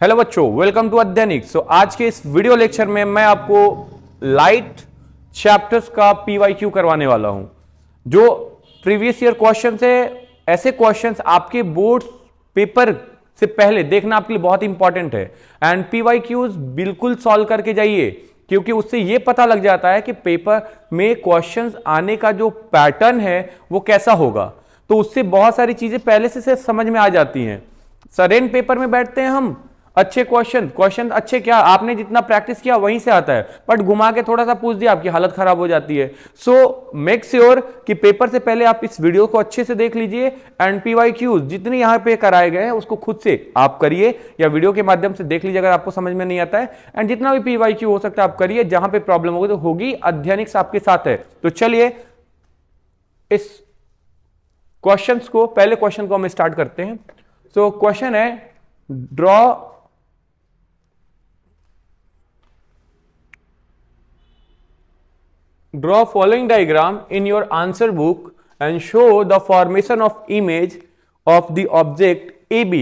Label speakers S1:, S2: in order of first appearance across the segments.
S1: Hello बच्चों, welcome to अध्ययनिक। आज के इस वीडियो लेक्चर में मैं आपको लाइट चैप्टर्स का पीवाईक्यू करवाने वाला हूं। जो प्रीवियस ईयर क्वेश्चंस है, ऐसे क्वेश्चंस आपके बोर्ड पेपर से पहले देखना आपके लिए बहुत इंपॉर्टेंट है। एंड पीवाईक्यूज बिल्कुल सॉल्व करके जाइए, क्योंकि उससे यह पता लग जाता है कि पेपर में क्वेश्चंस आने का जो पैटर्न है वो कैसा होगा। तो उससे बहुत सारी चीजें पहले से समझ में आ जाती हैं। सरेन पेपर में बैठते हैं हम, अच्छे क्वेश्चन अच्छे, क्या आपने जितना प्रैक्टिस किया वहीं से आता है, बट घुमा के थोड़ा सा पूछ दिया, आपकी हालत खराब हो जाती है। सो मेक श्योर कि पेपर से पहले आप इस वीडियो को अच्छे से देख लीजिए। एंड पीवाईक्यूज जितने यहां पे कराए गए हैं उसको खुद से आप करिए या वीडियो के माध्यम से देख लीजिए अगर आपको समझ में नहीं आता है। एंड जितना भी पीवाईक्यू हो सकता है आप करिए, जहां पे प्रॉब्लम होगी तो होगी, अध्ययनिक आपके साथ है। तो चलिए इस क्वेश्चंस को, पहले क्वेश्चन को हम स्टार्ट करते हैं। सो क्वेश्चन है, draw following diagram in your answer book and show the formation of image of the object AB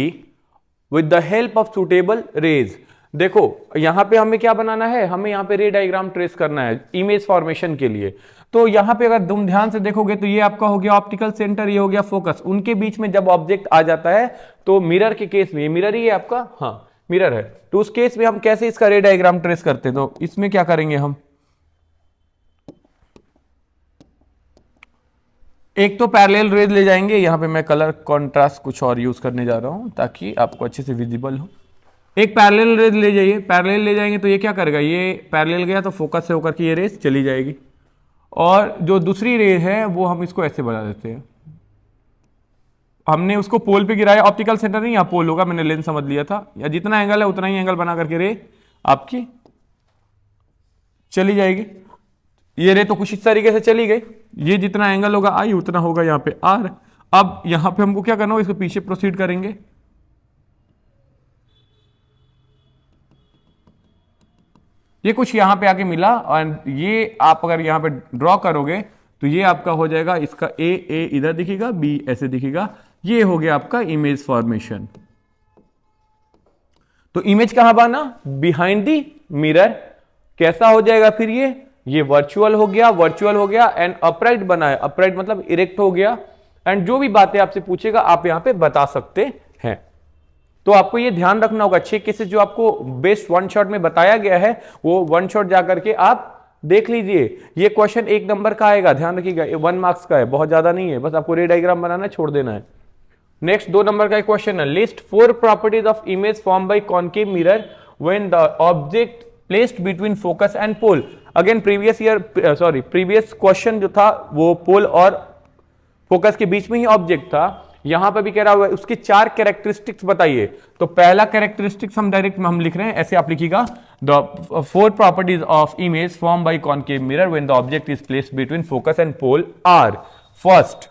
S1: with the help of suitable rays। देखो यहां पे हमें क्या बनाना है, हमें यहां पे रे डायग्राम ट्रेस करना है इमेज फॉर्मेशन के लिए। तो यहां पे अगर तुम ध्यान से देखोगे तो ये आपका हो गया ऑप्टिकल सेंटर, ये हो गया फोकस। उनके बीच में जब ऑब्जेक्ट आ जाता है तो मिरर के केस में, ये मिरर ही है आपका, हाँ मिरर है, तो उस केस में हम कैसे इसका रे डायग्राम ट्रेस करते हैं। तो इसमें क्या करेंगे, हम एक तो पैरेलल रेज ले जाएंगे। यहां पे मैं कलर कॉन्ट्रास्ट कुछ और यूज करने जा रहा हूं ताकि आपको अच्छे से विजिबल हो। एक पैरेलल रेज ले जाइए, पैरेलल ले जाएंगे तो ये क्या करेगा, ये पैरेलल गया तो फोकस से होकर के ये रेज चली जाएगी। और जो दूसरी रेज है वो हम इसको ऐसे बना देते हैं। हमने उसको पोल पे गिराया, ऑप्टिकल सेंटर नहीं, यहाँ पोल होगा, मैंने लेंस समझ लिया था। या जितना एंगल है उतना ही एंगल बना करके रे आपकी चली जाएगी। ये रे तो कुछ इस तरीके से चली गई, ये जितना एंगल होगा आई उतना होगा यहाँ पे आर। अब यहां पे हमको क्या करना होगा, इसको पीछे प्रोसीड करेंगे। ये कुछ यहां पे आके मिला, और ये आप अगर यहां पे ड्रॉ करोगे तो ये आपका हो जाएगा, इसका ए इधर दिखेगा, बी ऐसे दिखेगा। ये हो गया आपका इमेज फॉर्मेशन। तो इमेज कहां बना, बिहाइंड दी मिरर। कैसा हो जाएगा फिर ये वर्चुअल हो गया, वर्चुअल हो गया। एंड अपराइट बना है, अपराइट मतलब इरेक्ट हो गया। एंड जो भी बातें आपसे पूछेगा आप यहां पे बता सकते हैं। तो आपको ये ध्यान रखना होगा, 6 केसेस जो आपको बेस्ट वन शॉट में बताया गया है वो वन शॉट जाकर के आप देख लीजिए। ये क्वेश्चन 1 नंबर का आएगा, ध्यान रखिएगा, 1 मार्क्स का है, बहुत ज्यादा नहीं है, बस आपको रे डायग्राम बनाना है, छोड़ देना है। नेक्स्ट 2 नंबर का क्वेश्चन है, list 4 properties of image form by concave mirror when the object placed between focus and pole. Again previous question जो था वो पोल और फोकस के बीच में ही ऑब्जेक्ट था। यहां पर भी कह रहा हुआ है उसकी 4 कैरेक्टरिस्टिक्स बताइए। तो पहला कैरेक्टरिस्टिक्स हम डायरेक्ट हम लिख रहे हैं, ऐसे आप लिखिएगा, the 4 properties of image form by concave mirror when the object is placed between focus and pole are. First,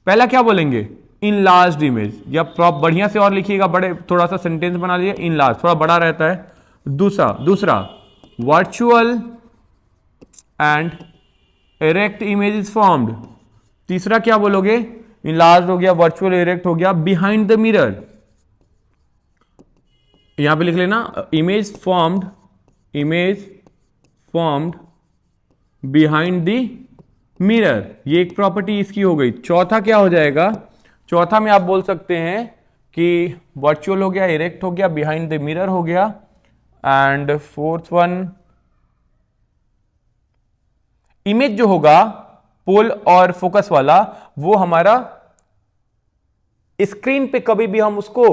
S1: पहला क्या बोलेंगे, इन लार्ज इमेज, या बढ़िया से और लिखिएगा, बड़े थोड़ा सा सेंटेंस बना लीजिए, इन लार्ज थोड़ा बड़ा रहता है। दूसरा virtual and erect image is formed. तीसरा क्या बोलोगे, इनलार्ज हो गया, वर्चुअल इरेक्ट हो गया, बिहाइंड द मिरर। यहां पे लिख लेना, image formed behind the mirror, ये एक प्रॉपर्टी इसकी हो गई। चौथा क्या हो जाएगा, चौथा में आप बोल सकते हैं कि वर्चुअल हो गया, इरेक्ट हो गया, बिहाइंड द मिरर हो गया। एंड फोर्थ वन, इमेज जो होगा पोल और फोकस वाला वो हमारा स्क्रीन पे कभी भी हम उसको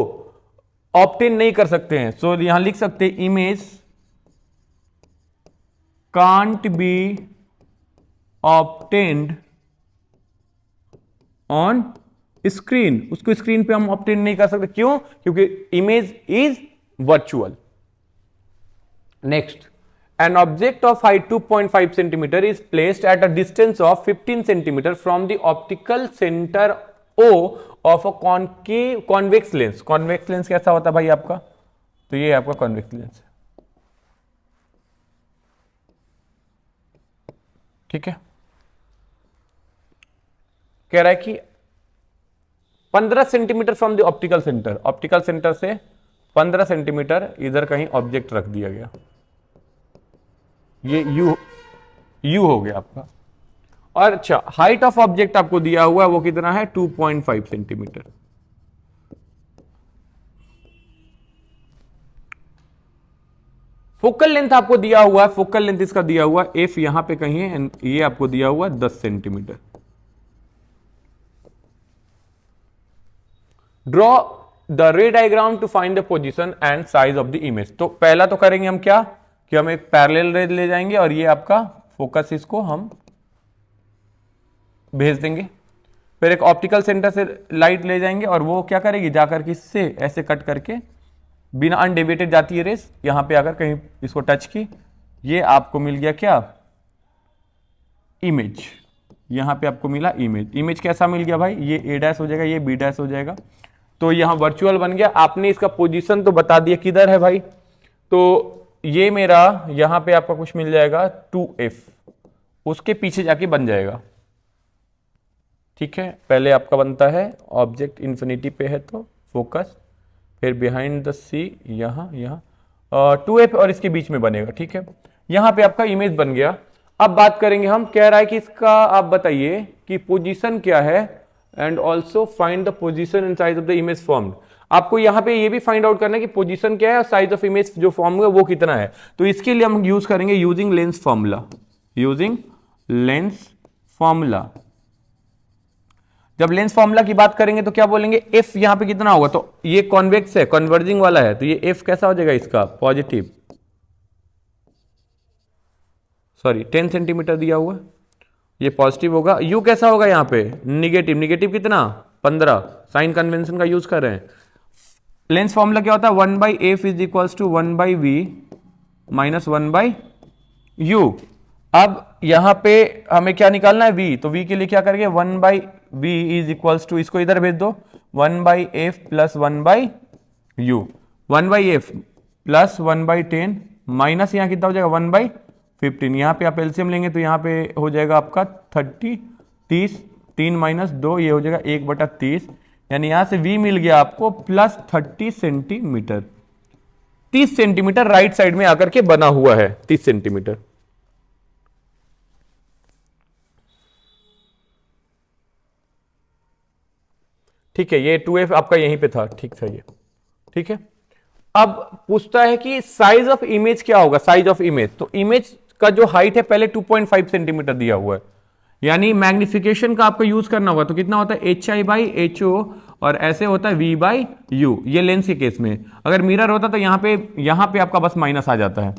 S1: ऑब्टेन नहीं कर सकते हैं। सो यहां लिख सकते हैं, image can't be obtained on screen. उसको स्क्रीन पे हम ऑब्टेन नहीं कर सकते, क्यों, क्योंकि image is virtual. Next, an object of height 2.5 centimeter is placed at a distance of 15 centimeter from the optical center O of a convex lens। convex lens कैसा होता है भाई आपका, तो ये आपका convex lens है, ठीक है। कह रहा है कि 15 centimetre from the optical centre, optical centre से 15 सेंटीमीटर इधर कहीं ऑब्जेक्ट रख दिया गया, ये यू हो गया आपका। और अच्छा, हाइट ऑफ ऑब्जेक्ट आपको दिया हुआ है वो कितना है 2.5 सेंटीमीटर। फोकल लेंथ आपको दिया हुआ है, फोकल लेंथ इसका दिया हुआ है एफ यहां पे कहीं है, ये आपको दिया हुआ है 10 centimetre. Draw the ray diagram to find the position and size of the image. तो पहला तो करेंगे हम क्या कि हम एक पैरेलल रे ले जाएंगे और ये आपका फोकस इसको हम भेज देंगे, फिर एक ऑप्टिकल सेंटर से लाइट ले जाएंगे और वो क्या करेगी जाकर के इससे ऐसे कट करके बिना अनडेविएटेड जाती है रेस, यहां पे आकर कहीं इसको टच की, ये आपको मिल गया क्या इमेज, यहां पे आपको मिला इमेज। इमेज कैसा मिल गया भाई, ये ए डैश हो जाएगा, ये बी डैश हो जाएगा, तो यहां वर्चुअल बन गया। आपने इसका पोजीशन तो बता दिया किधर है भाई, तो ये मेरा यहां पे आपका कुछ मिल जाएगा 2f, उसके पीछे जाके बन जाएगा। ठीक है, पहले आपका बनता है ऑब्जेक्ट इन्फिनिटी पे है तो फोकस, फिर बिहाइंड द सी यहां 2f और इसके बीच में बनेगा। ठीक है, यहां पे आपका इमेज बन गया। अब बात करेंगे हम, कह रहा है कि इसका आप बताइए कि पोजीशन क्या है and also find the position and size of the image formed. आपको यहां पे ये भी फाइंड आउट करना है कि पोजीशन क्या है और साइज ऑफ इमेज जो फॉर्म हुआ वो कितना है। तो इसके लिए हम यूज करेंगे using lens formula, using lens formula. जब लेंस फॉर्मूला की बात करेंगे तो क्या बोलेंगे, एफ यहां पे कितना होगा, तो ये कॉन्वेक्स है, कन्वर्जिंग वाला है, तो ये एफ कैसा हो जाएगा इसका पॉजिटिव, सॉरी 10 सेंटीमीटर दिया हुआ, ये पॉजिटिव होगा। यू कैसा होगा यहाँ पे निगेटिव, निगेटिव कितना 15, साइन कन्वेंशन का यूज कर रहे हैं। लेंस फॉर्मूला क्या होता है 1/f is equals to 1/v minus 1/u। अब यहां पे हमें क्या निकालना है v, तो v के लिए क्या करेंगे 1/v इज इक्वल्स टू, इसको इधर भेज दो 1/f plus 1/u, 1/f plus 1/10 minus यहां कितना हो जाएगा 1/15। यहां पे आप एलसीएम लेंगे तो यहां पे हो जाएगा आपका 30 3 माइनस 2, ये हो जाएगा 1/30, यानी यहां से v मिल गया आपको plus 30 centimetre. 30 centimetre right side में आकर के बना हुआ है 30 सेंटीमीटर। ठीक है, ये 2f आपका यहीं पे था, ठीक था ये। ठीक है, अब पूछता है कि साइज ऑफ इमेज क्या होगा, साइज ऑफ इमेज। तो इमेज का जो हाइट है पहले 2.5 सेंटीमीटर दिया हुआ है, यानी मैग्निफिकेशन का आपको यूज करना होगा, तो कितना होता है HI/HO और ऐसे होता है V/U, ये लेंस के केस में। अगर मिरर होता तो यहां पे आपका बस माइनस आ जाता है।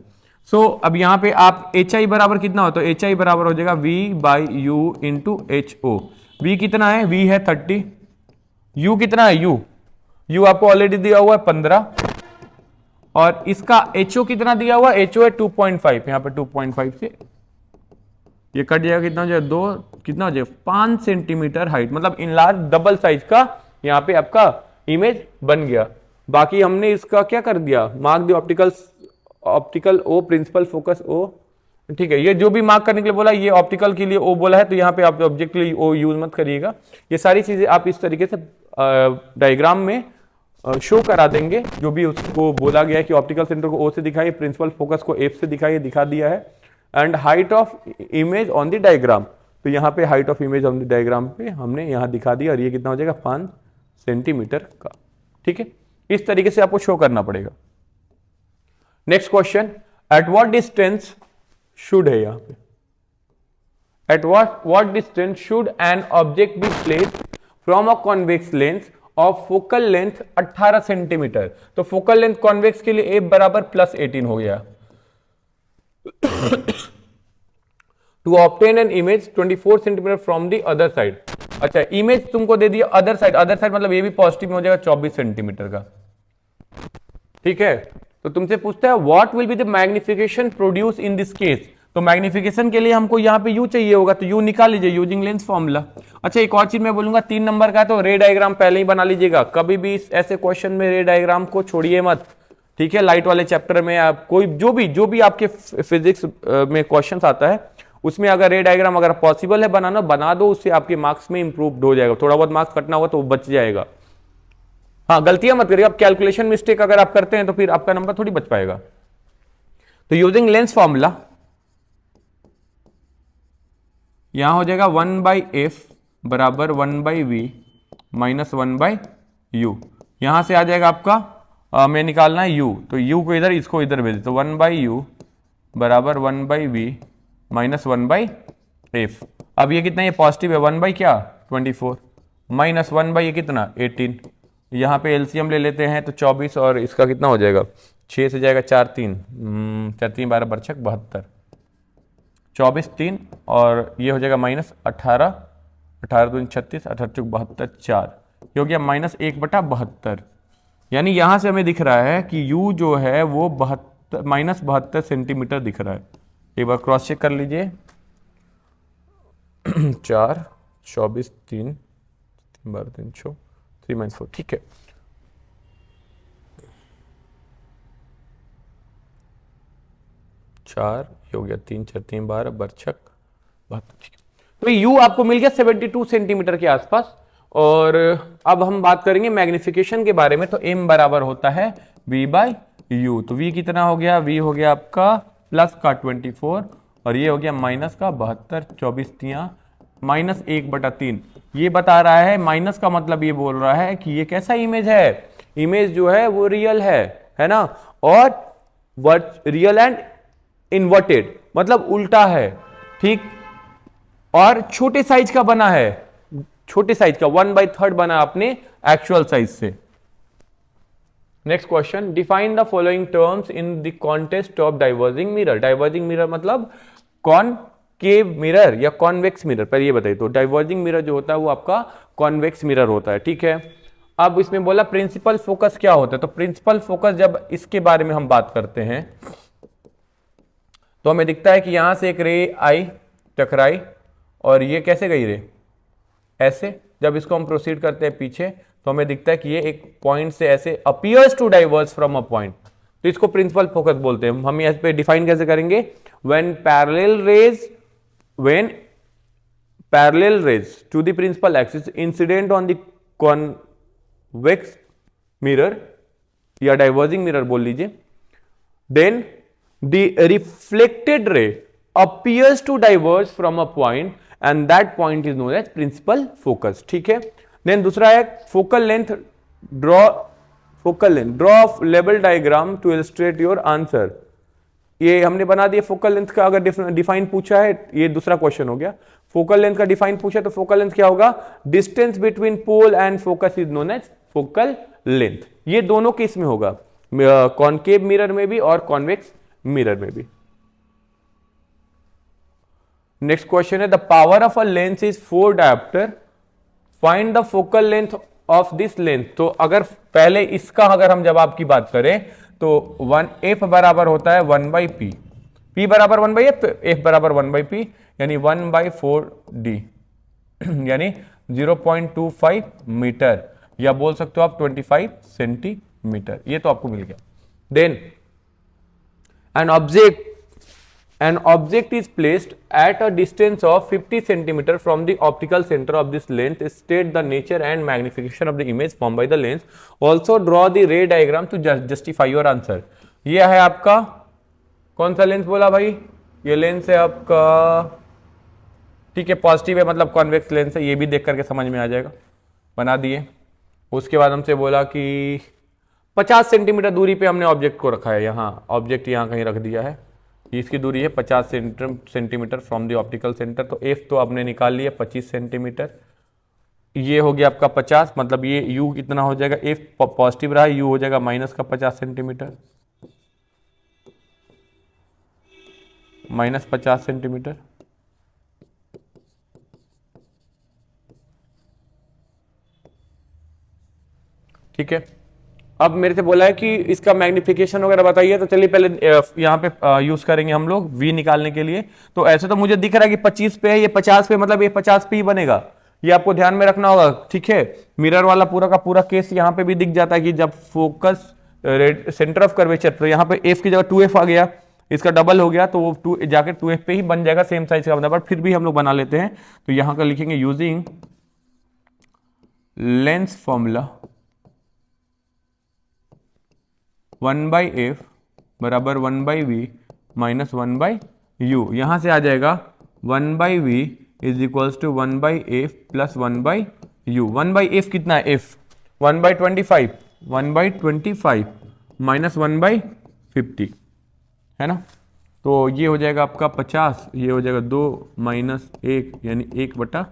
S1: सो अब यहां पे आप HI बराबर कितना होता है, HI बराबर हो जाएगा V/U इंटू HO। V कितना है, V है 30, U कितना है, U आपको ऑलरेडी दिया हुआ है 15, और इसका HO कितना दिया हुआ है, HO है 2.5, यहां पे 2.5 से ये कट जाएगा, कितना हो जाएगा 2, कितना हो जाएगा 5 सेंटीमीटर हाइट, मतलब इन लार्ज डबल साइज का यहां पे आपका इमेज बन गया। बाकी हमने इसका क्या कर दिया, mark the optical O, principal focus O. ठीक है, ये जो भी मार्क करने के लिए बोला, ये ऑप्टिकल के लिए ओ बोला है, तो यहाँ पे आप ऑब्जेक्ट के लिए ओ यूज मत करिएगा। ये सारी चीजें आप इस तरीके से डायग्राम में शो करा देंगे, जो भी उसको बोला गया है कि ऑप्टिकल सेंटर को ओ से दिखाइए, प्रिंसिपल फोकस को एफ से दिखाइए, दिखा दिया है। And height of image on the diagram, तो यहाँ पे height of image on the diagram पे हमने यहाँ दिखा दिया, और ये कितना हो जाएगा 5 सेंटीमीटर का। ठीक है, इस तरीके से आपको शो करना पड़ेगा। Next question, at what distance should है यहाँ पे, at what distance should an object be placed from a convex lens of focal length 18 centimetre. तो फोकल लेंथ कॉन्वेक्स के लिए f बराबर +18 हो गया। To obtain an image 24 centimetre from the other side. अच्छा, इमेज तुमको दे दिया अदर साइड, अदर साइड मतलब ये भी पॉजिटिव में हो जाएगा 24 सेंटीमीटर का। ठीक है, तो तुमसे पूछता है what will be the magnification produce in this case. तो मैग्निफिकेशन के लिए हमको यहाँ पे यू चाहिए होगा, तो यू निकाल लीजिए यूजिंग लेंस फॉर्मूला। अच्छा, एक और चीज मैं बोलूंगा, 3 नंबर का है तो रे डायग्राम पहले ही बना लीजिएगा, कभी भी ऐसे क्वेश्चन में रे डायग्राम को छोड़िए मत। ठीक है, लाइट वाले चैप्टर में आप कोई जो भी आपके फिजिक्स में क्वेश्चन आता है, उसमें अगर रे डायग्राम अगर पॉसिबल है बनाना, बना दो, उससे आपके मार्क्स में इंप्रूव हो जाएगा। थोड़ा बहुत मार्क्स कटना होगा तो बच जाएगा। हाँ, गलतियां मत करिए आप, कैलकुलेशन मिस्टेक अगर आप करते हैं तो फिर आपका नंबर थोड़ी बच पाएगा। तो यूजिंग लेंस फॉर्मूला यहां हो जाएगा 1/f बराबर 1/v माइनस 1/u। यहां से आ जाएगा आपका मैं निकालना है u, तो u को इधर, इसको इधर भेज, तो 1/u बराबर 1/v माइनस 1/f। अब ये कितना, ये पॉजिटिव है, 1 क्या 24 माइनस 1 ये कितना 18। यहाँ पे एलसीएम ले लेते हैं तो 24 और इसका कितना हो जाएगा 6 से जाएगा 4 3 4 3 12 बरछक 72, 24 3 और ये हो जाएगा माइनस 18, 18 दूनी 36, 18 चौक 72 4, ये हो गया माइनस 1/72। यानी यहां से हमें दिख रहा है कि u जो है वो माइनस 72 सेंटीमीटर दिख रहा है। एक बार क्रॉस चेक कर लीजिए 4 24 3 12 3 6 3 -4, ठीक है। चार ये हो गया 3 4 3 12 बरछक 72। तो u आपको मिल गया 72 सेंटीमीटर के आसपास। और अब हम बात करेंगे मैग्निफिकेशन के बारे में। तो m बराबर होता है v/u। तो v कितना हो गया, v हो गया आपका प्लस का 24 और ये हो गया माइनस का 72, 24 तिया माइनस 1/3। ये बता रहा है, माइनस का मतलब ये बोल रहा है कि ये कैसा इमेज है, इमेज जो है वो रियल है ना। और रियल एंड इन्वर्टेड मतलब उल्टा है, ठीक। और छोटे साइज का बना है, छोटे साइज का 1/3 बना आपने एक्चुअल साइज से। Next question, define the following terms in the contest of diverging mirror. Diverging mirror मतलब कॉनकेव मिरर या कॉन्वेक्स मिरर, पर ये बताइए। तो डाइवर्जिंग मिरर जो होता है वो आपका कॉन्वेक्स मिरर होता है, ठीक है। अब इसमें बोला प्रिंसिपल फोकस क्या होता है। तो प्रिंसिपल फोकस जब इसके बारे में हम बात करते हैं तो हमें दिखता है कि यहां से एक रे आई, टकराई और ये कैसे गई रे, ऐसे। जब इसको हम प्रोसीड करते हैं पीछे तो हमें दिखता है कि ये एक पॉइंट से ऐसे appears to diverse from a point, तो इसको प्रिंसिपल फोकस बोलते हैं। हम यहाँ पे डिफाइन कैसे करेंगे, when parallel rays to the principal axis incident on the convex mirror या डाइवर्जिंग मिरर बोल लीजिए, then the reflected ray appears to diverge from a point and that point is known as principal focus, ठीक है। Then दूसरा है focal length, draw लेवल diagram to illustrate your answer. ये हमने बना दिया फोकल लेंथ का, अगर डिफाइन पूछा है, ये दूसरा क्वेश्चन हो गया। फोकल लेंथ का डिफाइन पूछा तो फोकल लेंथ क्या होगा, distance between pole and focus is known as focal length. ये दोनों केस में होगा, कॉनकेव मिरर में भी और कॉन्वेक्स मिरर में भी। नेक्स्ट क्वेश्चन है, the power of a lens is 4 dioptre, find the focal length of this length. तो अगर पहले इसका अगर हम जवाब की बात करें तो 1f बराबर होता है 1/p, p बराबर 1/f, f बराबर 1/p, यानी 1/4d यानी 0.25 मीटर, या बोल सकते हो आप 25 सेंटीमीटर। ये तो आपको मिल गया। Then an object is placed at a distance of 50 cm from the optical center of this lens. State the nature and magnification of the image formed by the lens. Also draw the ray diagram to justify your answer. ये है आपका कौन सा lens बोला भाई, ये lens है आपका, ठीक है, पॉजिटिव है मतलब कॉन्वेक्स लेंस है। ये भी देख करके समझ में आ जाएगा, बना दिए। उसके बाद हमसे बोला कि 50 सेंटीमीटर दूरी पे हमने ऑब्जेक्ट को रखा है, यहाँ ऑब्जेक्ट यहाँ कहीं रख दिया है, इसकी दूरी है 50 centimetre from the optical centre. तो एफ तो आपने निकाल लिया 25 सेंटीमीटर, ये हो गया आपका 50, मतलब ये यू कितना हो जाएगा, एफ पॉजिटिव रहा, यू हो जाएगा माइनस का 50 सेंटीमीटर, माइनस 50 सेंटीमीटर। ठीक है, अब मेरे से बोला है कि इसका मैग्निफिकेशन वगैरह बताइए। तो चलिए पहले यहाँ पे यूज करेंगे हम लोग v निकालने के लिए। तो ऐसे तो मुझे दिख रहा है कि 25 पे है, ये 50 पे, मतलब ये 50 पे ही बनेगा, ये आपको ध्यान में रखना होगा, ठीक है। मिरर वाला पूरा का पूरा केस यहाँ पे भी दिख जाता है कि जब फोकस सेंटर ऑफ कर्वेचर, तो यहाँ पे f की जगह 2f आ गया, इसका डबल हो गया, तो वो 2 जाके 2f पे ही बन जाएगा, सेम साइज का बना, बट फिर भी हम लोग बना लेते हैं। तो यहाँ का लिखेंगे using lens formula 1 by f बराबर 1 by v minus 1 by u. यहां से आ जाएगा 1 by v is equals to 1 by f plus 1 by u. 1 by f कितना है, f 1 by 25, 1 by 25 minus 1 by 50 है ना। तो ये हो जाएगा आपका 50, ये हो जाएगा 2 माइनस 1 यानी 1/50।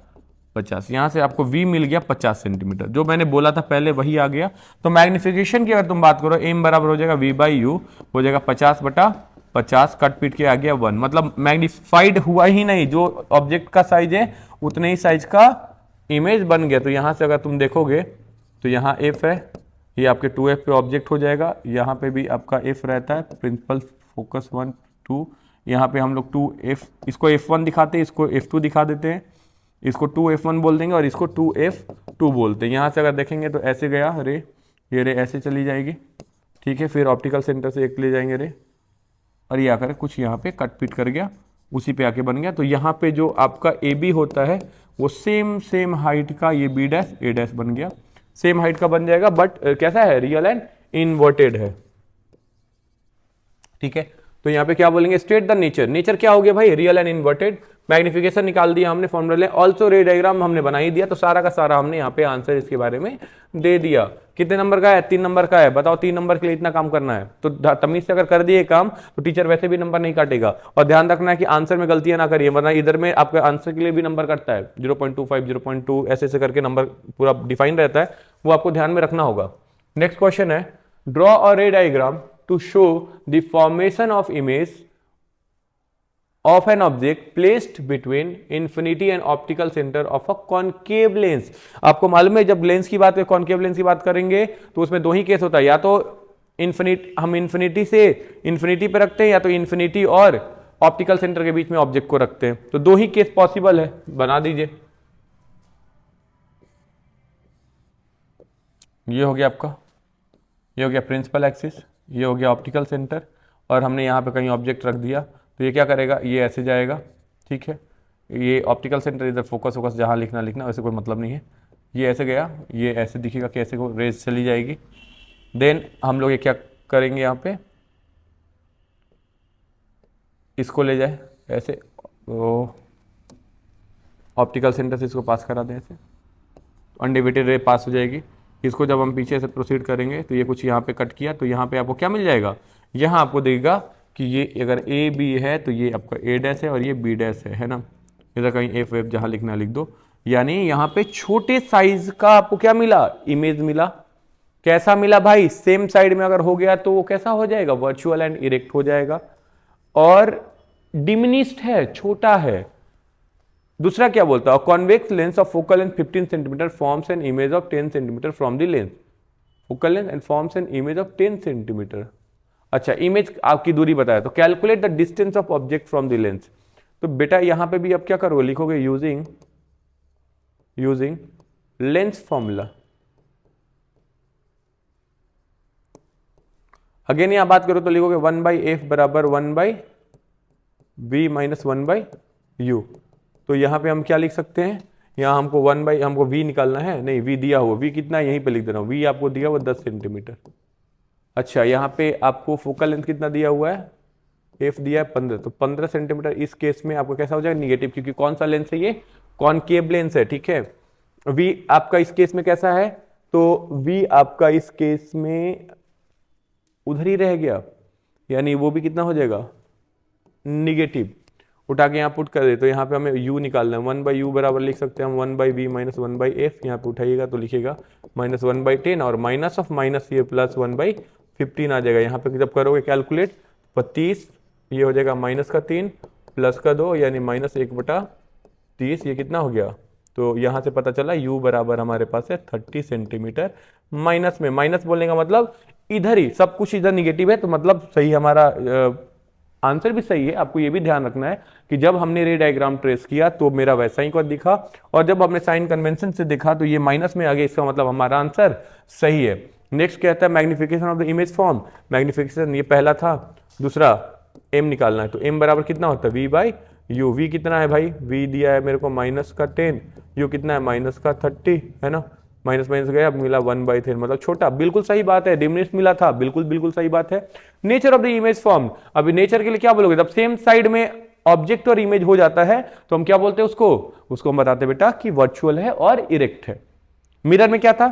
S1: यहाँ से आपको v मिल गया 50 सेंटीमीटर, जो मैंने बोला था पहले वही आ गया। तो मैग्निफिकेशन की अगर तुम बात करो, m बराबर हो जाएगा v बाई यू, हो जाएगा 50/50, कट पीट के आ गया 1, मतलब मैग्निफाइड हुआ ही नहीं, जो ऑब्जेक्ट का साइज है उतने ही साइज का इमेज बन गया। तो यहाँ से अगर तुम देखोगे तो यहाँ f है, ये आपके 2f पे ऑब्जेक्ट हो जाएगा, यहाँ पे भी आपका f रहता है, प्रिंसिपल फोकस 1 2, यहाँ पे हम लोग 2f, इसको f1 दिखाते हैं, इसको f2 दिखा देते हैं, इसको 2f1 बोल देंगे और इसको 2f2 बोलते हैं। यहाँ से अगर देखेंगे तो ऐसे गया रे, ये रे ऐसे चली जाएगी, ठीक है। फिर ऑप्टिकल सेंटर से एक ले जाएंगे रे, और ये आकर कुछ यहाँ पे कट पीट कर गया, उसी पे आके बन गया। तो यहाँ पे जो आपका ए बी होता है वो सेम हाइट का ये बी डैश ए डैश बन गया, सेम हाइट का बन जाएगा, बट कैसा है, रियल एंड इनवर्टेड है, ठीक है। तो यहाँ पे क्या बोलेंगे, स्टेट द नेचर। नेचर क्या हो गया भाई, रियल एंड इनवर्टेड। मैग्निफिकेशन निकाल दिया हमने, फॉर्मूला ऑल्सो रे डायग्राम हमने बना ही दिया। तो सारा का सारा हमने यहाँ पे आंसर इसके बारे में दे दिया। कितने नंबर का है, 3 नंबर का है, बताओ 3 नंबर के लिए इतना काम करना है। तो तमीज से अगर कर दिए काम तो टीचर वैसे भी नंबर नहीं काटेगा। और ध्यान रखना है कि आंसर में गलतियां ना करिए, वरना इधर में आपके आंसर के लिए भी नंबर कटता है, 0.25 0.2 ऐसे करके नंबर पूरा डिफाइन रहता है, वो आपको ध्यान में रखना होगा। नेक्स्ट क्वेश्चन है, draw a ray diagram to show the formation of image of an object placed between infinity and optical center of a concave lens। आपको मालूम है जब लेंस की बात करें, कॉन्केव लेंस की बात करेंगे तो उसमें दो ही केस होता है, या तो हम इन्फिनिटी से इन्फिनिटी पे रखते हैं, या तो इन्फिनिटी और ऑप्टिकल सेंटर के बीच में ऑब्जेक्ट को रखते हैं। तो दो ही केस पॉसिबल है, बना दीजिए। ये हो गया आपका, ये हो गया प्रिंसिपल एक्सिस, ये हो गया ऑप्टिकल सेंटर, और हमने यहाँ पे कहीं ऑब्जेक्ट रख दिया तो ये क्या करेगा, ये ऐसे जाएगा, ठीक है। ये ऑप्टिकल सेंटर इधर फोकस जहाँ लिखना वैसे कोई मतलब नहीं है, ये ऐसे गया, ये ऐसे दिखेगा कि ऐसे को रेज चली जाएगी। देन हम लोग ये क्या करेंगे, यहाँ पे इसको ले जाए ऐसे, ऑप्टिकल सेंटर से इसको पास करा दें, ऐसे अनडिवाइडेड रे पास हो जाएगी। इसको जब हम पीछे से प्रोसीड करेंगे तो ये कुछ यहाँ पे कट किया, तो यहाँ पे आपको क्या मिल जाएगा, यहाँ आपको देगा कि ये अगर ए बी है तो ये आपका ए डैश है और ये बी डैश है ना। इधर कहीं एफ एफ जहाँ लिखना लिख दो। यानी यहाँ पे छोटे साइज का आपको क्या मिला, इमेज मिला। कैसा मिला भाई, सेम साइड में अगर हो गया तो वो कैसा हो जाएगा, वर्चुअल एंड इरेक्ट हो जाएगा, और डिमिनिश्ड है, छोटा है। दूसरा क्या बोलता है, convex lens of focal length 15 centimetre forms an image of 10 centimetre from the lens, focal length and forms an image of 10 centimetre. अच्छा, इमेज आपकी दूरी बताया, तो calculate the distance of object from the lens. तो बेटा यहां पे भी अब क्या करोगे, लिखोगे यूजिंग लेंस फॉर्मूला। अगेन यहां बात करो तो लिखोगे 1/f बराबर 1/v माइनस 1/u। तो यहां पे हम क्या लिख सकते हैं, यहां हमको हमको v निकालना है, नहीं v दिया हुआ, v कितना है यहीं पे लिख देना, v आपको दिया हुआ 10 सेंटीमीटर। अच्छा, यहाँ पे आपको फोकल लेंथ कितना दिया हुआ है, f दिया है 15, तो 15 सेंटीमीटर। इस केस में आपको कैसा हो जाएगा, निगेटिव, क्योंकि कौन सा लेंस है ये, कॉनकेव लेंस है, ठीक है। v आपका इस केस में कैसा है, तो v आपका इस केस में उधर ही रह गया, यानी वो भी कितना हो जाएगा, निगेटिव। उठा के यहाँ पुट कर दे तो यहाँ पे हमें u निकालना है, 1/u बराबर लिख सकते हैं हम 1/v माइनस 1/f। यहाँ पे उठाइएगा तो लिखेगा माइनस 1/10, और माइनस ऑफ माइनस ये प्लस 1/15 आ जाएगा। यहाँ पे जब करोगे कैलकुलेट 25, ये हो जाएगा माइनस का 3 प्लस का 2 यानी माइनस 1/30, ये कितना हो गया। तो यहाँ से पता चला u बराबर हमारे पास है 30 सेंटीमीटर। माइनस में, माइनस बोलने का मतलब इधर ही सब कुछ इधर निगेटिव है, तो मतलब सही हमारा आंसर भी सही है। आपको ये भी ध्यान रखना है कि जब हमने रे डायग्राम ट्रेस किया तो मेरा वैसा ही को दिखा, और जब हमने साइन कन्वेंशन से देखा तो ये माइनस में आ गया, इसका मतलब हमारा आंसर सही है। नेक्स्ट क्या कहता है, magnification of the image form. Magnification ये पहला था, दूसरा m निकालना है, तो m बराबर कितना होता है, v/u। v कितना है भाई, v दिया है मेरे को -10, u कितना है -30, है ना। माइनस माइनस गया, अब मिला 1/3, मतलब छोटा, बिल्कुल सही बात है। डिमिनिश मिला था, बिल्कुल बिल्कुल सही बात है। Nature of the image form, अभी नेचर के लिए क्या बोलोगे, जब सेम साइड में ऑब्जेक्ट और इमेज हो जाता है तो हम क्या बोलते हैं उसको हम बताते हैं बेटा कि वर्चुअल है और इरेक्ट है। मिरर में क्या था,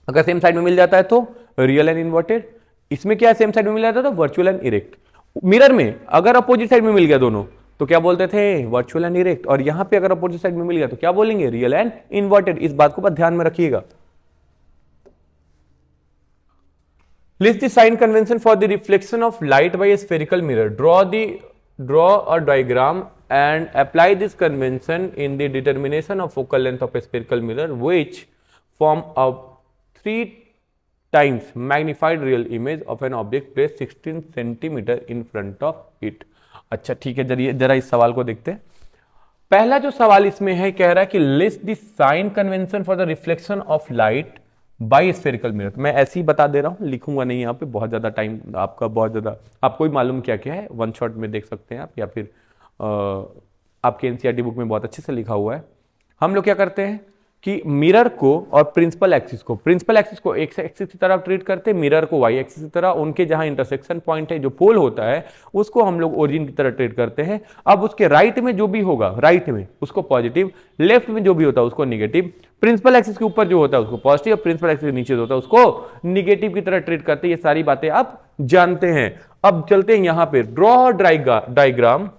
S1: अगर सेम साइड में मिल जाता है तो रियल एंड इन्वर्टेड, इसमें क्या सेम साइड में मिल जाता है तो वर्चुअल एंड इरेक्ट। मिरर में अगर अपोजिट साइड में मिल गया दोनों तो क्या बोलते थे, वर्चुअल एंड इरेक्ट, और यहां पे अगर अपोजिट साइड में मिल गया तो क्या बोलेंगे, रियल एंड इन्वर्टेड। इस बात को बस ध्यान में रखिएगा। List the sign convention for the reflection of light by a spherical mirror. Draw a diagram and apply this convention in the determination of focal length of a spherical mirror, which form a 3 times magnified real image of an object placed 16 centimeter in front of it. अच्छा ठीक है, जरा इस सवाल को देखते हैं। पहला जो सवाल इसमें है, कह रहा है कि list the sign convention for the reflection of light by spherical mirror. मैं ऐसे ही बता दे रहा हूं, लिखूंगा नहीं यहाँ पे, बहुत ज्यादा टाइम आपका, बहुत ज्यादा आपको भी मालूम क्या क्या है, वन शॉट में देख सकते हैं आप, या फिर आपके एनसीईआरटी बुक में बहुत अच्छे से लिखा हुआ है। हम लोग क्या करते हैं कि मिरर को और प्रिंसिपल एक्सिस को एक्स एक्सिस की तरह ट्रीट करते हैं, मिरर को वाई एक्सिस की तरह। उनके जहां इंटरसेक्शन पॉइंट है, जो पोल होता है, उसको हम लोग ओरिजिन की तरह ट्रीट करते हैं। अब उसके राइट में जो भी होगा, राइट में उसको पॉजिटिव, लेफ्ट में जो भी होता है उसको निगेटिव। प्रिंसिपल एक्सिस के ऊपर जो होता है उसको पॉजिटिव, प्रिंसिपल एक्सिस के नीचे जो होता है उसको निगेटिव की तरह ट्रीट करते हैं। ये सारी बातें आप जानते हैं। अब चलते हैं यहां पे, draw diagram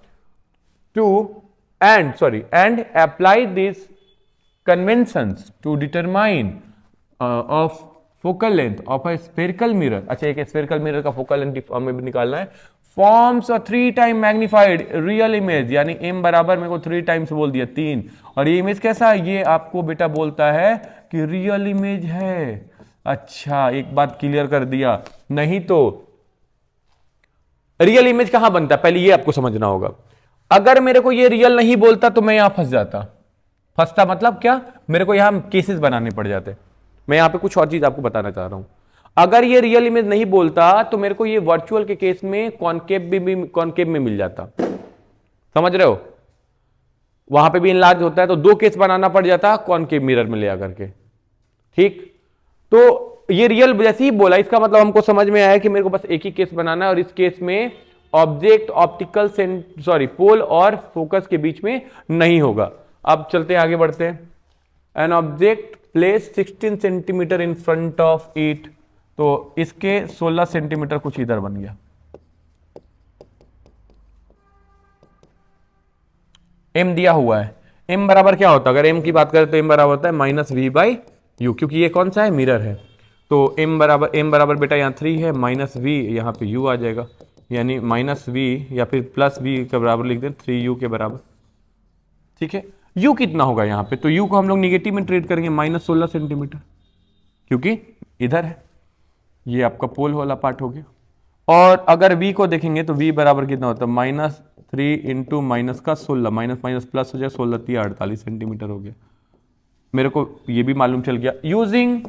S1: and apply these conventions to determine of focal length of a spherical mirror। अच्छा, एक spherical mirror का focal length हमें भी निकालना है। Forms a 3 times magnified real image, यानी m बराबर मेरे को 3 टाइम्स बोल दिया 3, और ये इमेज कैसा है, ये आपको बेटा बोलता है कि रियल इमेज है। अच्छा, एक बात क्लियर कर दिया, नहीं तो रियल इमेज कहां बनता है, पहले ये आपको समझना होगा। अगर मेरे को ये रियल नहीं बोलता तो मैं यहां फंसता मतलब क्या, मेरे को यहां केसेस बनाने पड़ जाते। मैं यहां पे कुछ और चीज आपको बताना चाह रहा हूं। अगर ये रियल इमेज नहीं बोलता तो मेरे को ये वर्चुअल के केस में कॉनकेव में मिल जाता, समझ रहे हो, वहां पे भी इनलार्ज होता है, तो 2 केस बनाना पड़ जाता कॉनकेव मिरर में ले आकर के। ठीक, तो ये रियल जैसे ही बोला, इसका मतलब हमको समझ में आया कि मेरे को बस एक ही केस बनाना है, और इस केस में ऑब्जेक्ट पोल और फोकस के बीच में नहीं होगा। अब चलते हैं, आगे बढ़ते हैं। An object place 16 centimetre in front of it, तो इसके 16 सेंटीमीटर कुछ इधर बन गया। एम दिया हुआ है, एम बराबर क्या होता है, अगर एम की बात करें तो एम बराबर होता है -v/u, क्योंकि ये कौन सा है, मिरर है। तो एम बराबर बेटा यहाँ 3 है, -v यहाँ पे u आ जाएगा, यानी -v या फिर +v के बराबर लिख दें, 3u के बराबर। ठीक है, u कितना होगा यहाँ पे, तो u को हम लोग निगेटिव में ट्रीट करेंगे, -16 सेंटीमीटर, क्योंकि इधर है, ये आपका पोल वाला पार्ट हो गया। और अगर v को देखेंगे तो v बराबर कितना होता है, -3 इंटू माइनस का 16, माइनस माइनस प्लस हो जाए, 16 3 48 सेंटीमीटर हो गया। मेरे को ये भी मालूम चल गया, using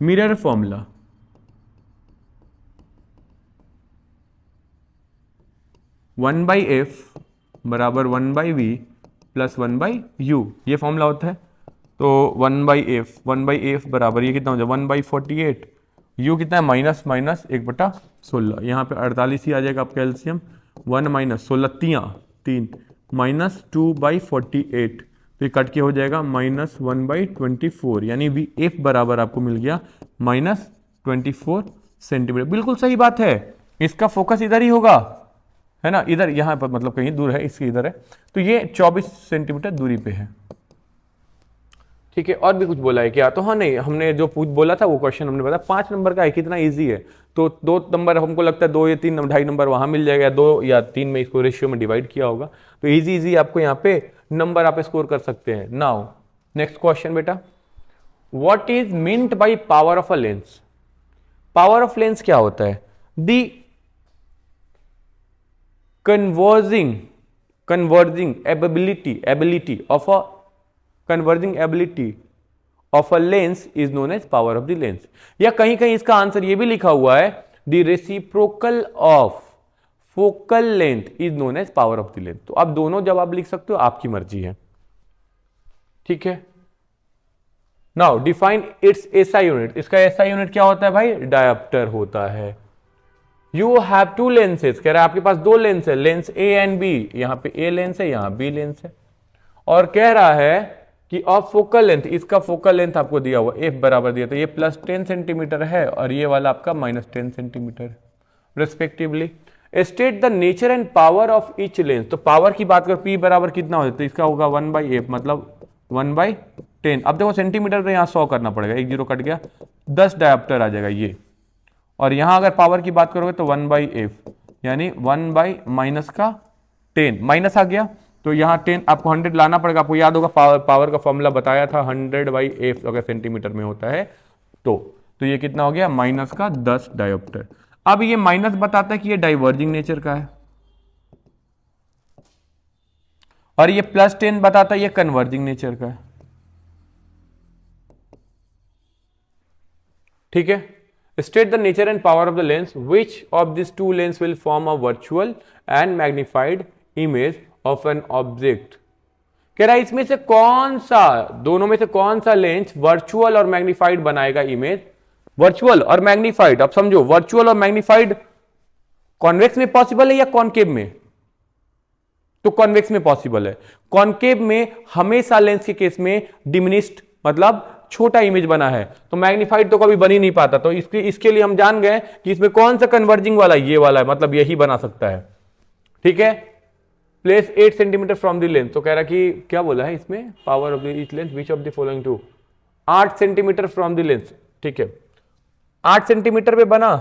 S1: mirror formula, one by f बराबर 1/v प्लस 1/u, ये फॉर्मूला होता है। तो 1/f बराबर ये कितना हो जाए, 1/48, u कितना है, माइनस माइनस 1/16, यहाँ पे 48 ही आ जाएगा आपका एलसीएम, 1 माइनस 16 3 माइनस 2/48, तो ये कट के हो जाएगा -1/24, यानी भी एफ बराबर आपको मिल गया -24 सेंटीमीटर। बिल्कुल सही बात है, इसका फोकस इधर ही होगा, है ना, इधर, यहां पर मतलब कहीं दूर है, इसके इधर है, तो ये 24 सेंटीमीटर दूरी पे है। ठीक है, और भी कुछ बोला है क्या, तो हाँ नहीं, हमने जो बोला था वो क्वेश्चन हमने बताया, 5 नंबर का है, कितना इजी है। तो 2 नंबर हमको लगता है 2 या 3 2.5 नंबर वहां मिल जाएगा, 2 या 3 में इसको रेशियो में डिवाइड किया होगा, तो इजी आपको यहाँ पे नंबर आप स्कोर कर सकते हैं। नाउ नेक्स्ट क्वेश्चन बेटा, what is meant by power of a lens. Power of lens क्या होता है, दी converging ability of a lens is known as power of the lens, या कहीं कहीं इसका आंसर ये भी लिखा हुआ है, the reciprocal of focal length is known as power of the lens। तो आप दोनों जवाब लिख सकते हो, आपकी मर्जी है। ठीक है, now define it's SI unit. इसका एसआई यूनिट क्या होता है भाई? डायोप्टर होता है। यू हैव टू लेंसेज, कह रहा है आपके पास दो लेंस है, लेंस ए एंड बी, यहां पे ए लेंस है, यहां बी लेंस है, और कह रहा है कि ऑफ फोकल लेंथ, इसका फोकल लेंथ आपको दिया हुआ एफ बराबर दिया, तो ये +10 सेंटीमीटर है और ये वाला आपका -10 centimetre respectively. State the nature and power of each lens. तो पावर की बात कर, पी बराबर कितना हो, तो इसका होगा 1/f, मतलब 1/10। अब देखो सेंटीमीटर में यहाँ 100 करना पड़ेगा, एक जीरो कट गया, 10 डायोप्टर आ जाएगा ये। और यहां अगर पावर की बात करोगे तो 1/f, यानी 1/-10, माइनस आ गया तो यहाँ 10 आपको 100 लाना पड़ेगा। आपको याद होगा पावर का फॉर्मूला बताया था 100/f अगर सेंटीमीटर में होता है तो ये कितना हो गया? -10 डायोप्टर। अब ये माइनस बताता है कि ये डाइवर्जिंग नेचर का है, और ये +10 बताता है ये कन्वर्जिंग नेचर का है। ठीक है, state the nature and power of the lens, which of this two lens will form a virtual and magnified image of an object. कह रहा है इसमें से कौन सा, दोनों में से कौन सा लेंस वर्चुअल और मैग्निफाइड बनाएगा इमेज? वर्चुअल और मैग्निफाइड, अब समझो वर्चुअल और मैग्निफाइड कॉन्वेक्स में पॉसिबल है या कॉनकेव में? तो कॉन्वेक्स में पॉसिबल है। कॉनकेव में हमेशा लेंस के केस में डिमिनिस्ड मतलब छोटा इमेज बना है, तो मैग्निफाइड तो कभी बन ही नहीं पाता। तो इसके लिए हम जान गए कि इसमें कौन सा कन्वर्जिंग वाला, ये वाला है, मतलब यही बना सकता है। ठीक है, place 8 centimetre from the lens. तो कह रहा कि क्या बोला है इसमें, power of the each lens which of the following two, 8 centimetre from the lens. ठीक है, 8 सेंटीमीटर पे बना,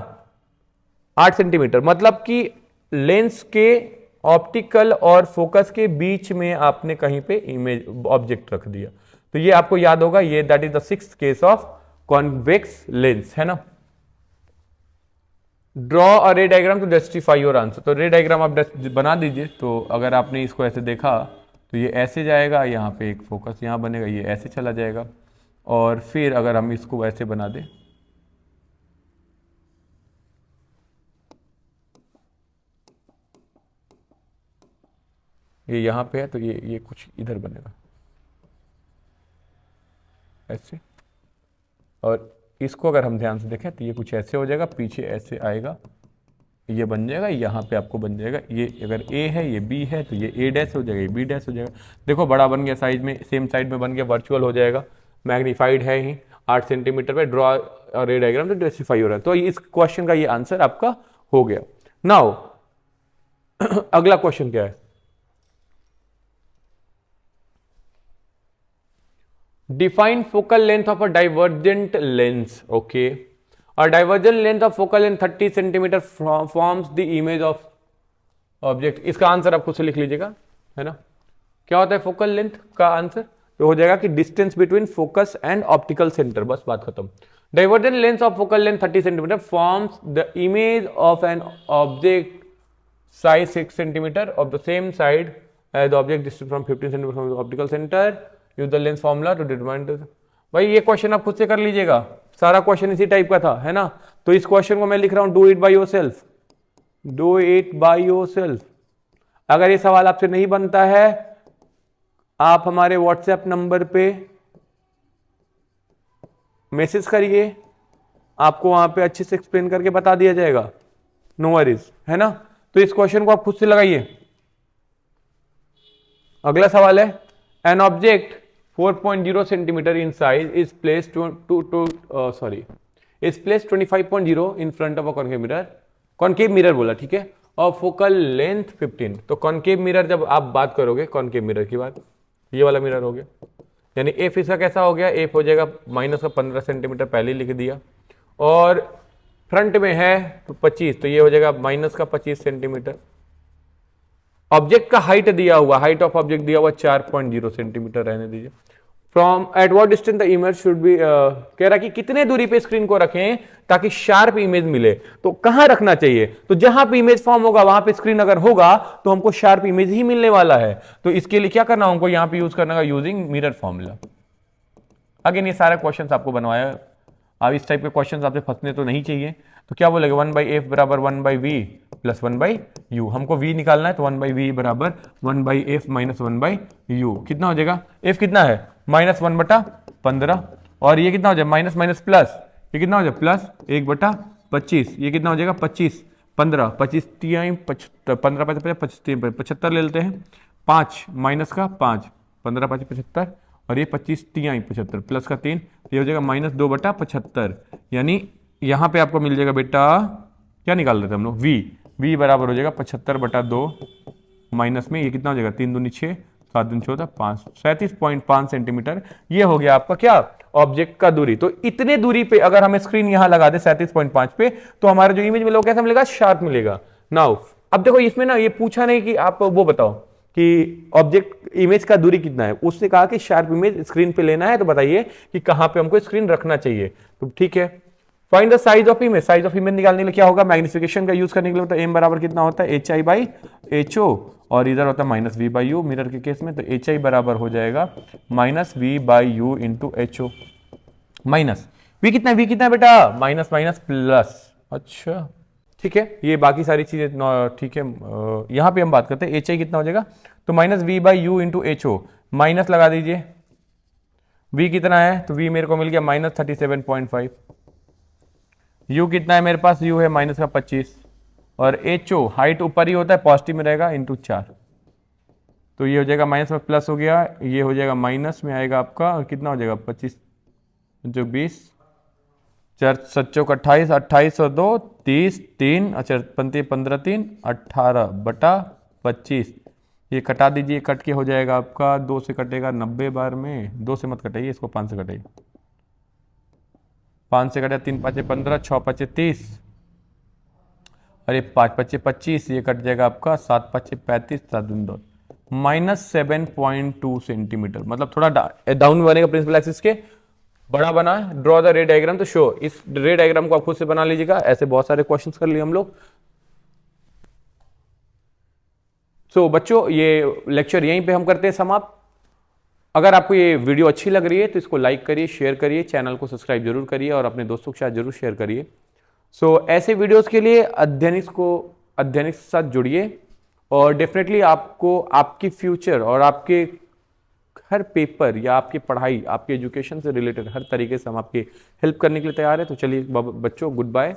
S1: 8 सेंटीमीटर मतलब कि लेंस के ऑप्टिकल और फोकस के बीच में आपने कहीं पे इमेज ऑब्जेक्ट रख दिया। तो ये आपको याद होगा, ये that is the 6th case of convex lens, है ना। Draw a ray diagram to justify your answer. तो रे डायग्राम आप बना दीजिए। तो अगर आपने इसको ऐसे देखा तो ये ऐसे जाएगा, यहाँ पे एक फोकस यहाँ बनेगा, ये ऐसे चला जाएगा, और फिर अगर हम इसको ऐसे बना दें, ये यहाँ पे है तो ये कुछ इधर बनेगा ऐसे, और इसको अगर हम ध्यान से देखें तो ये कुछ ऐसे हो जाएगा, पीछे ऐसे आएगा, ये बन जाएगा, यहाँ पे आपको बन जाएगा, ये अगर ए है ये बी है तो ये ए डैश हो जाएगा, ये बी डैश हो जाएगा। देखो बड़ा बन गया साइज में, सेम साइड में बन गया, वर्चुअल हो जाएगा, मैग्नीफाइड है ही 8 सेंटीमीटर पे। ड्रॉ रे डायग्राम तो जस्टिफाई हो रहा है। तो इस क्वेश्चन का ये आंसर आपका हो गया। नाउ अगला क्वेश्चन क्या है, define focal length of a divergent lens. Okay, a divergent length of focal length 30 centimeter forms the image of object. इसका आंसर आप खुद से लिख लीजिएगा, है ना। क्या होता है फोकल लेंथ का आंसर? तो हो जाएगा कि distance between focus and optical centre, बस बात खत्म। Divergent lens of focal length 30 centimetre forms the image of an object size 6 centimetre of the same side as the object distance from 15 centimetre from the optical centre. Use the lens formula to determine. भाई ये question आप खुद से कर लीजिएगा, सारा question इसी type का था, है ना। तो इस क्वेश्चन को मैं लिख रहा हूं, do it by yourself, do it by yourself. अगर ये सवाल आपसे नहीं बनता है, आप हमारे व्हाट्सएप नंबर पे मैसेज करिए, आपको वहां पे अच्छे से एक्सप्लेन करके बता दिया जाएगा, नो वरीज, है ना। तो इस क्वेश्चन को आप खुद से लगाइए। अगला सवाल है, an object 4.0 centimetre in size is placed is placed 25.0 in front of a concave mirror. concave mirror बोला, ठीक है, और फोकल लेंथ 15। तो कॉनकेव मिरर जब आप बात करोगे, कॉनकेव मिरर की बात, ये वाला मिरर हो गया, यानी एफ इसका कैसा हो गया, एफ हो जाएगा -15 सेंटीमीटर, पहले लिख दिया, और फ्रंट में है तो 25, तो ये हो जाएगा -25 सेंटीमीटर। ऑब्जेक्ट का हाइट दिया हुआ, हाइट ऑफ ऑब्जेक्ट दिया हुआ 4.0 सेंटीमीटर, रहने दीजिए। From eight what distance the image should be, कह रहा कि कितने दूरी पे स्क्रीन को रखें ताकि शार्प इमेज मिले। तो कहां रखना चाहिए, तो जहां पे इमेज फॉर्म होगा वहां पे स्क्रीन अगर होगा तो हमको शार्प इमेज ही मिलने वाला है। तो इसके लिए क्या करना, हमको यहां पे यूज करना है यूजिंग मिरर फॉर्मूला। अगेन ये सारे क्वेश्चन आपको बनवाया, अब इस टाइप के क्वेश्चन आपसे फंसने तो नहीं चाहिए। तो क्या बोलेगा, 1/f बराबर 1/v प्लस 1/u। हमको v निकालना है, तो 1/v बराबर 1/f माइनस 1/u। कितना हो जाएगा, f कितना है, -1/15, और ये कितना हो जाए माइनस माइनस प्लस, ये कितना हो जाए प्लस 1/25, ये कितना हो जाएगा 25, 15, 25 तिहाई 75, 15 25 75 ले लेते हैं, 5 माइनस का 5, 15 5 75 और ये 25 तिहाई 75 प्लस का 3, ये हो जाएगा -2/75। यानी यहाँ पे आपको मिल जाएगा बेटा, क्या निकाल रहे थे हम लोग, v बराबर हो जाएगा 75/2 माइनस में ये कितना हो जाएगा 3 दूनी 6, 7 दूनी 14, 5, 37.5 सेंटीमीटर। ये हो गया आपका क्या, ऑब्जेक्ट का दूरी। तो इतने दूरी पे अगर हमें स्क्रीन यहां लगा दे 37.5 पे, तो हमारा जो इमेज मिलेगा कैसा मिलेगा, शार्प मिलेगा। नाउ अब देखो इसमें ना ये पूछा नहीं कि आप वो बताओ कि ऑब्जेक्ट इमेज का दूरी कितना है, उसने कहा कि शार्प इमेज स्क्रीन पे लेना है, तो बताइए कि कहां पे हमको स्क्रीन रखना चाहिए। तो ठीक है, find the size of image. Size of image निकालने के लिए क्या होगा, मैग्निफिकेशन का यूज करने के लिए होता है एम बराबर कितना होता है HI/HO और इधर होता है -V/U मिरर के केस में, तो HI बराबर हो जाएगा -V/U into HO। Minus V कितना है बेटा, माइनस माइनस प्लस। अच्छा ठीक है, ये बाकी सारी चीजें ठीक है। यहां पे हम बात करते हैं HI कितना हो जाएगा, तो -V/U इंटू HO, माइनस लगा दीजिए। V कितना है, तो V मेरे को मिल गया -37.5। U कितना है मेरे पास, U है -25 और HO हाइट ऊपर ही होता है, पॉजिटिव में रहेगा, इंटू 4। तो ये हो जाएगा माइनस में प्लस हो गया, ये हो जाएगा माइनस में आएगा आपका कितना हो जाएगा 25 जो 20, 4 7 28, 28 और 2 30, 3 अच्छा 15 3 18/25। ये कटा दीजिए, कट के हो जाएगा आपका 2 से कटेगा 90 बार में, 2 से मत कटाइए इसको, 5 से कटाइए, 5 से कटा 3 5 15, 6 5 30, अरे 5 5 25, ये कट जाएगा आपका 7 5 35, 7 2 -7.2 सेंटीमीटर। मतलब थोड़ा डाउन बनेगा प्रिंसिपल एक्सिस के, बड़ा बना। ड्रॉ द रे डायग्राम, तो शो इस रे डायग्राम को आप खुद से बना लीजिएगा। ऐसे बहुत सारे क्वेश्चंस कर लिए हम लोग। सो बच्चों ये लेक्चर यहीं पे हम करते हैं समाप्त। अगर आपको ये वीडियो अच्छी लग रही है तो इसको लाइक करिए, शेयर करिए, चैनल को सब्सक्राइब जरूर करिए और अपने दोस्तों के साथ जरूर शेयर करिए। सो ऐसे वीडियोस के लिए अध्ययनिक के साथ जुड़िए और डेफिनेटली आपको आपकी फ्यूचर और आपके हर पेपर या आपकी पढ़ाई, आपके एजुकेशन से रिलेटेड हर तरीके से हम आपकी हेल्प करने के लिए तैयार है। तो चलिए बच्चों, गुड बाय।